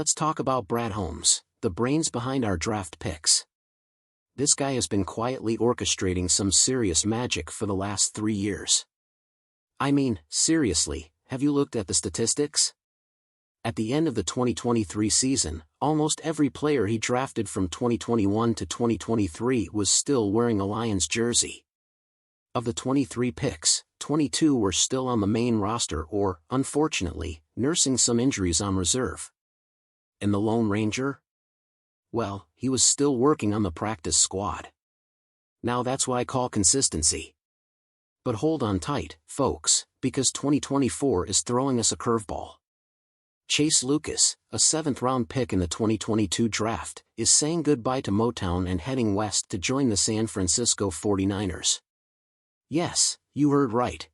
let's talk about Brad Holmes, the brains behind our draft picks. This guy has been quietly orchestrating some serious magic for the last 3 years. I mean, seriously, have you looked at the statistics? At the end of the 2023 season, almost every player he drafted from 2021 to 2023 was still wearing a Lions jersey. Of the 23 picks, 22 were still on the main roster or, unfortunately, nursing some injuries on reserve. And the Lone Ranger? Well, he was still working on the practice squad. Now that's what I call consistency. But hold on tight, folks, because 2024 is throwing us a curveball. Chase Lucas, a 7th-round pick in the 2022 draft, is saying goodbye to Motown and heading west to join the San Francisco 49ers. Yes, you heard right.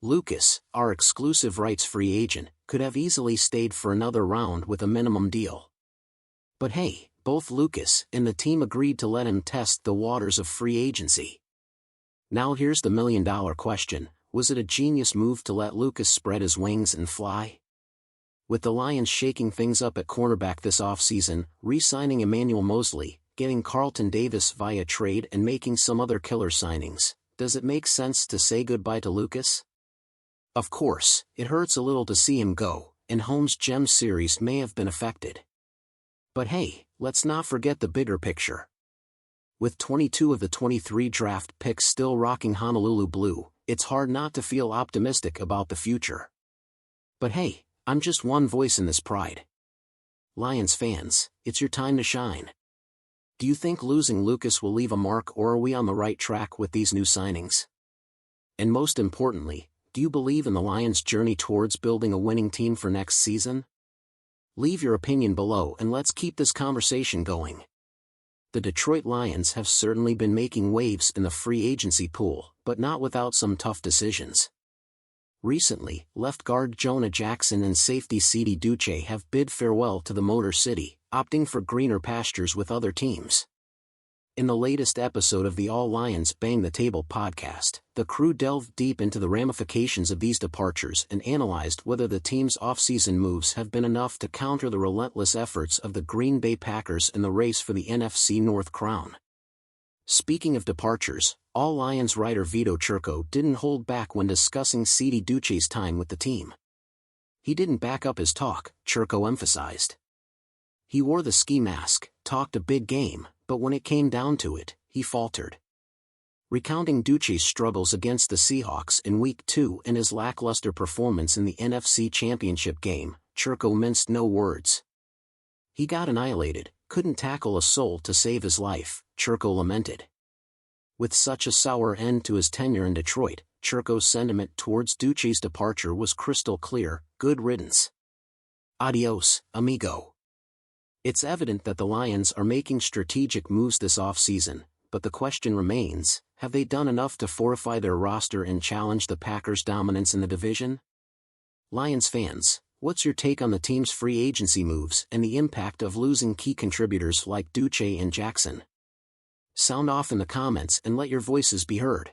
Lucas, our exclusive rights free agent, could have easily stayed for another round with a minimum deal. But hey, both Lucas and the team agreed to let him test the waters of free agency. Now here's the million-dollar question: was it a genius move to let Lucas spread his wings and fly? With the Lions shaking things up at cornerback this offseason, re-signing Emmanuel Moseley, getting Carlton Davis via trade and making some other killer signings, does it make sense to say goodbye to Lucas? Of course, it hurts a little to see him go, and Holmes' Gem series may have been affected. But hey, let's not forget the bigger picture. With 22 of the 23 draft picks still rocking Honolulu blue, it's hard not to feel optimistic about the future. But hey, I'm just one voice in this pride. Lions fans, it's your time to shine. Do you think losing Lucas will leave a mark, or are we on the right track with these new signings? And most importantly, do you believe in the Lions' journey towards building a winning team for next season? Leave your opinion below and let's keep this conversation going. The Detroit Lions have certainly been making waves in the free agency pool, but not without some tough decisions. Recently, left guard Jonah Jackson and safety Sidi Duche have bid farewell to the Motor City, opting for greener pastures with other teams. In the latest episode of the All Lions Bang the Table podcast, the crew delved deep into the ramifications of these departures and analyzed whether the team's offseason moves have been enough to counter the relentless efforts of the Green Bay Packers in the race for the NFC North crown. Speaking of departures, All Lions writer Vito Churko didn't hold back when discussing Sidi Duche's time with the team. He didn't back up his talk, Churko emphasized. He wore the ski mask, talked a big game, but when it came down to it, he faltered. Recounting Duche's struggles against the Seahawks in Week 2 and his lackluster performance in the NFC Championship game, Churko minced no words. He got annihilated, couldn't tackle a soul to save his life, Churko lamented. With such a sour end to his tenure in Detroit, Churko's sentiment towards Duche's departure was crystal clear: good riddance. Adios, amigo. It's evident that the Lions are making strategic moves this offseason, but the question remains, have they done enough to fortify their roster and challenge the Packers' dominance in the division? Lions fans, what's your take on the team's free agency moves and the impact of losing key contributors like Duche and Jackson? Sound off in the comments and let your voices be heard.